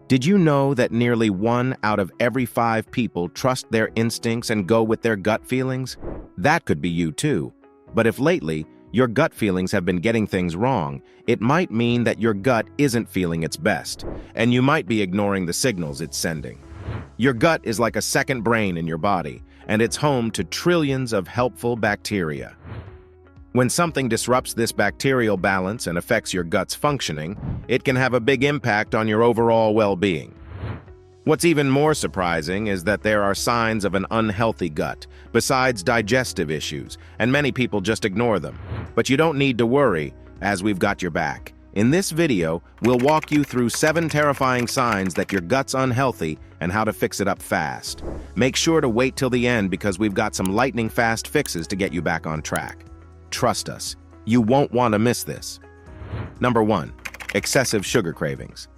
Did you know that nearly 1 out of every 5 people trust their instincts and go with their gut feelings? That could be you too. But if lately, your gut feelings have been getting things wrong, it might mean that your gut isn't feeling its best, and you might be ignoring the signals it's sending. Your gut is like a second brain in your body, and it's home to trillions of helpful bacteria. When something disrupts this bacterial balance and affects your gut's functioning, it can have a big impact on your overall well-being. What's even more surprising is that there are signs of an unhealthy gut, besides digestive issues, and many people just ignore them. But you don't need to worry, as we've got your back. In this video, we'll walk you through 7 terrifying signs that your gut's unhealthy and how to fix it up fast. Make sure to wait till the end because we've got some lightning-fast fixes to get you back on track. Trust us, you won't want to miss this. Number 1. Excessive sugar cravings.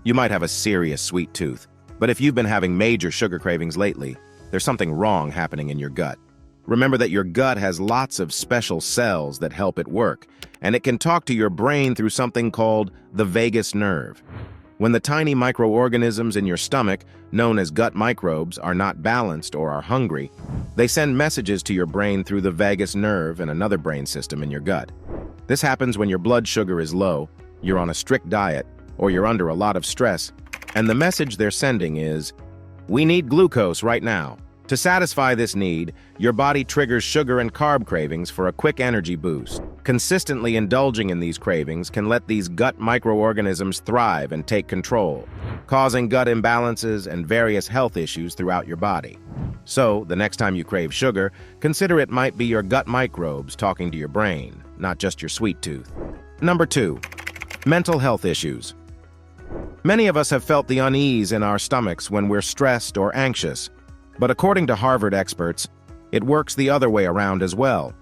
You might have a serious sweet tooth, but if you've been having major sugar cravings lately, there's something wrong happening in your gut. Remember that your gut has lots of special cells that help it work, and it can talk to your brain through something called the vagus nerve. When the tiny microorganisms in your stomach, known as gut microbes, are not balanced or are hungry, they send messages to your brain through the vagus nerve and another brain system in your gut. This happens when your blood sugar is low, you're on a strict diet, or you're under a lot of stress, and the message they're sending is, "We need glucose right now." To satisfy this need, your body triggers sugar and carb cravings for a quick energy boost. Consistently indulging in these cravings can let these gut microorganisms thrive and take control, causing gut imbalances and various health issues throughout your body. So, the next time you crave sugar, consider it might be your gut microbes talking to your brain, not just your sweet tooth. Number 2. Mental health issues. Many of us have felt the unease in our stomachs when we're stressed or anxious. But according to Harvard experts, it works the other way around as well.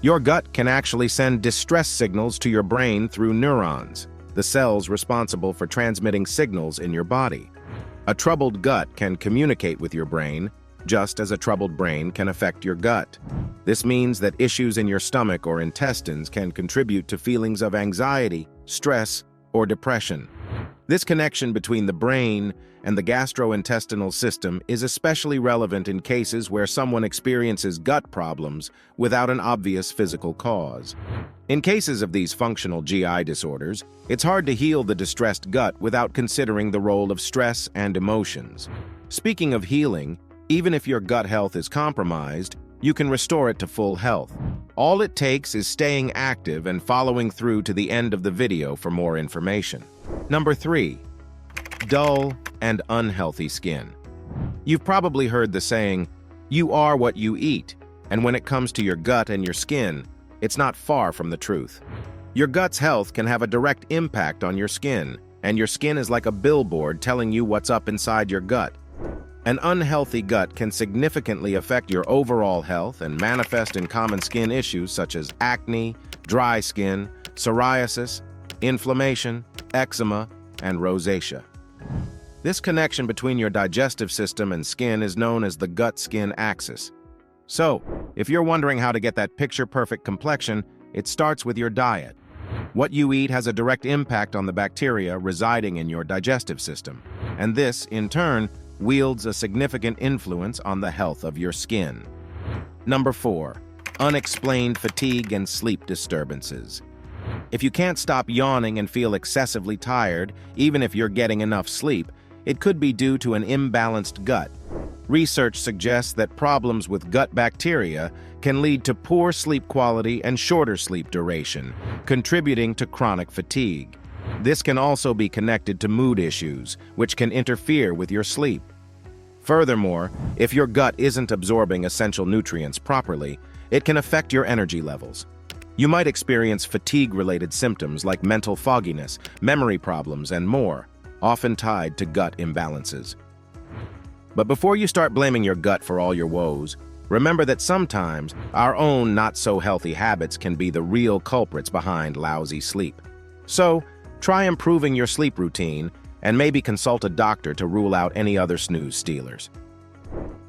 Your gut can actually send distress signals to your brain through neurons, the cells responsible for transmitting signals in your body. A troubled gut can communicate with your brain, just as a troubled brain can affect your gut. This means that issues in your stomach or intestines can contribute to feelings of anxiety, stress, or depression. This connection between the brain and the gastrointestinal system is especially relevant in cases where someone experiences gut problems without an obvious physical cause. In cases of these functional GI disorders, it's hard to heal the distressed gut without considering the role of stress and emotions. Speaking of healing, even if your gut health is compromised, you can restore it to full health. All it takes is staying active and following through to the end of the video for more information. Number 3. Dull and unhealthy skin. You've probably heard the saying, "You are what you eat," and when it comes to your gut and your skin, it's not far from the truth. Your gut's health can have a direct impact on your skin, and your skin is like a billboard telling you what's up inside your gut. An unhealthy gut can significantly affect your overall health and manifest in common skin issues such as acne, dry skin, psoriasis, inflammation, eczema, and rosacea. This connection between your digestive system and skin is known as the gut-skin axis. So, if you're wondering how to get that picture-perfect complexion, it starts with your diet. What you eat has a direct impact on the bacteria residing in your digestive system, and this, in turn, wields a significant influence on the health of your skin. Number 4. Unexplained fatigue and sleep disturbances. If you can't stop yawning and feel excessively tired, even if you're getting enough sleep, it could be due to an imbalanced gut. Research suggests that problems with gut bacteria can lead to poor sleep quality and shorter sleep duration, contributing to chronic fatigue. This can also be connected to mood issues, which can interfere with your sleep. Furthermore, if your gut isn't absorbing essential nutrients properly, it can affect your energy levels. You might experience fatigue-related symptoms like mental fogginess, memory problems, and more, often tied to gut imbalances. But before you start blaming your gut for all your woes, remember that sometimes our own not-so-healthy habits can be the real culprits behind lousy sleep. So, try improving your sleep routine and maybe consult a doctor to rule out any other snooze stealers.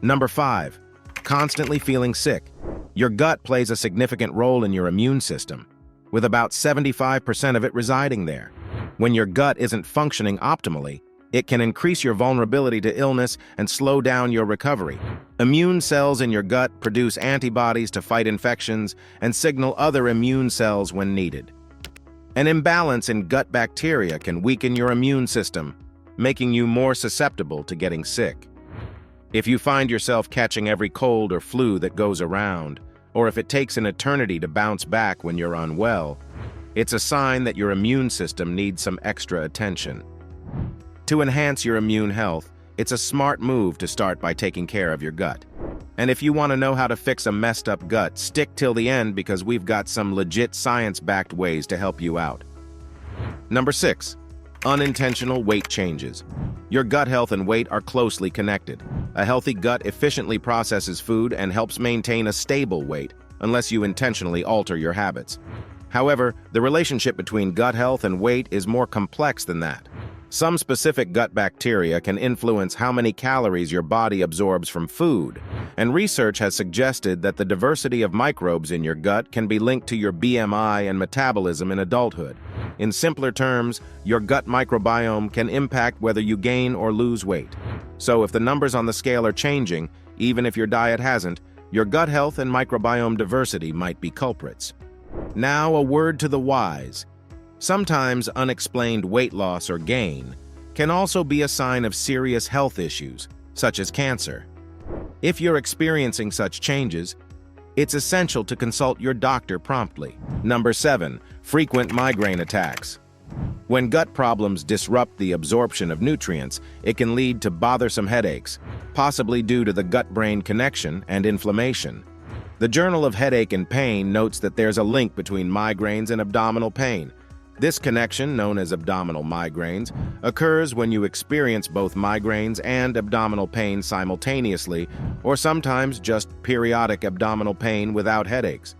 Number 5. Constantly feeling sick. Your gut plays a significant role in your immune system, with about 75% of it residing there. When your gut isn't functioning optimally, It can increase your vulnerability to illness and slow down your recovery. Immune cells in your gut produce antibodies to fight infections and signal other immune cells when needed. An imbalance in gut bacteria can weaken your immune system, making you more susceptible to getting sick. If you find yourself catching every cold or flu that goes around, or if it takes an eternity to bounce back when you're unwell, it's a sign that your immune system needs some extra attention. To enhance your immune health, it's a smart move to start by taking care of your gut. And if you want to know how to fix a messed up gut, stick till the end because we've got some legit science-backed ways to help you out. Number 6. Unintentional weight changes. Your gut health and weight are closely connected. A healthy gut efficiently processes food and helps maintain a stable weight, unless you intentionally alter your habits. However, the relationship between gut health and weight is more complex than that. Some specific gut bacteria can influence how many calories your body absorbs from food, and research has suggested that the diversity of microbes in your gut can be linked to your BMI and metabolism in adulthood. In simpler terms, your gut microbiome can impact whether you gain or lose weight. So if the numbers on the scale are changing, even if your diet hasn't, your gut health and microbiome diversity might be culprits. Now, a word to the wise. Sometimes unexplained weight loss or gain can also be a sign of serious health issues, such as cancer. If you're experiencing such changes, it's essential to consult your doctor promptly. Number 7. Frequent migraine attacks. When gut problems disrupt the absorption of nutrients, it can lead to bothersome headaches, possibly due to the gut-brain connection and inflammation. The Journal of Headache and Pain notes that there's a link between migraines and abdominal pain. This connection, known as abdominal migraines, occurs when you experience both migraines and abdominal pain simultaneously, or sometimes just periodic abdominal pain without headaches.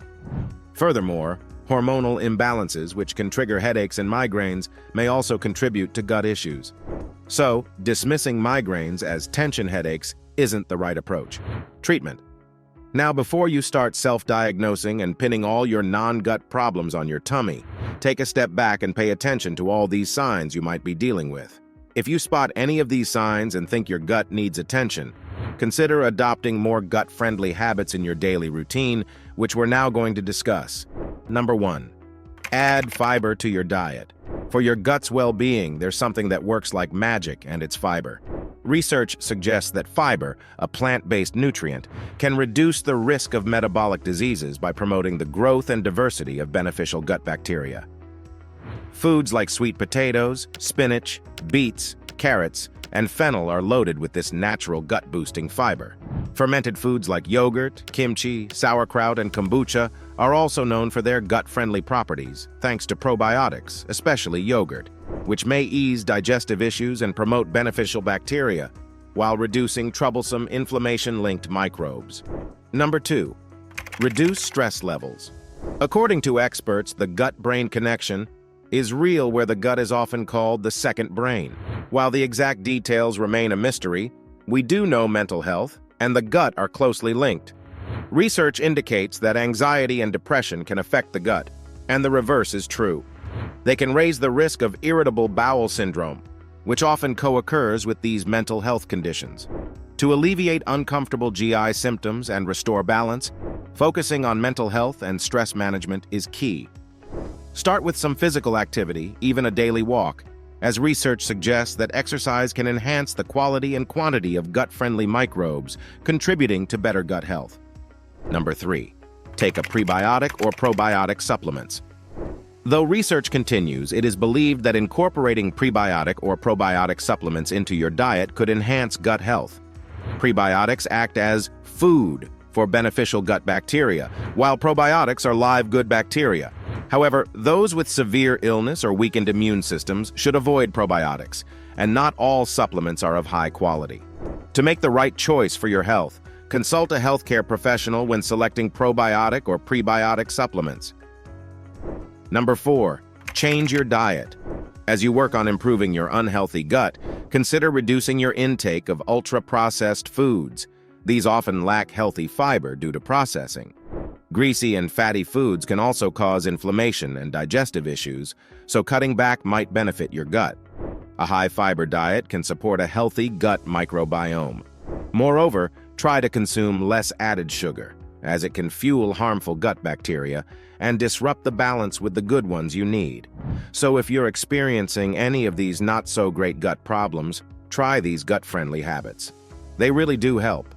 Furthermore, hormonal imbalances, which can trigger headaches and migraines, may also contribute to gut issues. So, dismissing migraines as tension headaches isn't the right approach. Treatment. Now, before you start self-diagnosing and pinning all your non-gut problems on your tummy, take a step back and pay attention to all these signs you might be dealing with. If you spot any of these signs and think your gut needs attention, consider adopting more gut-friendly habits in your daily routine, which we're now going to discuss. Number 1. Add fiber to your diet. For your gut's well-being, there's something that works like magic, and it's fiber. Research suggests that fiber, a plant-based nutrient, can reduce the risk of metabolic diseases by promoting the growth and diversity of beneficial gut bacteria. Foods like sweet potatoes, spinach, beets, carrots, and fennel are loaded with this natural gut-boosting fiber. Fermented foods like yogurt, kimchi, sauerkraut, and kombucha are also known for their gut-friendly properties, thanks to probiotics, especially yogurt, which may ease digestive issues and promote beneficial bacteria, while reducing troublesome inflammation-linked microbes. Number 2. Reduce stress levels. According to experts, the gut-brain connection is real, where the gut is often called the second brain. While the exact details remain a mystery, we do know mental health and the gut are closely linked. Research indicates that anxiety and depression can affect the gut, and the reverse is true. They can raise the risk of irritable bowel syndrome, which often co-occurs with these mental health conditions. To alleviate uncomfortable GI symptoms and restore balance, focusing on mental health and stress management is key. Start with some physical activity, even a daily walk, as research suggests that exercise can enhance the quality and quantity of gut-friendly microbes, contributing to better gut health. Number 3. Take a prebiotic or probiotic supplements. Though research continues, it is believed that incorporating prebiotic or probiotic supplements into your diet could enhance gut health. Prebiotics act as food for beneficial gut bacteria, while probiotics are live good bacteria. However, those with severe illness or weakened immune systems should avoid probiotics, and not all supplements are of high quality. To make the right choice for your health, consult a healthcare professional when selecting probiotic or prebiotic supplements. Number 4. Change your diet. As you work on improving your unhealthy gut, consider reducing your intake of ultra-processed foods. These often lack healthy fiber due to processing. Greasy and fatty foods can also cause inflammation and digestive issues, so cutting back might benefit your gut. A high-fiber diet can support a healthy gut microbiome. Moreover, try to consume less added sugar, as it can fuel harmful gut bacteria and disrupt the balance with the good ones you need. So if you're experiencing any of these not-so-great gut problems, try these gut-friendly habits. They really do help.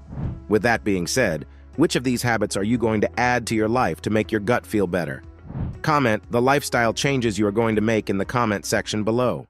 With that being said, which of these habits are you going to add to your life to make your gut feel better? Comment the lifestyle changes you are going to make in the comment section below.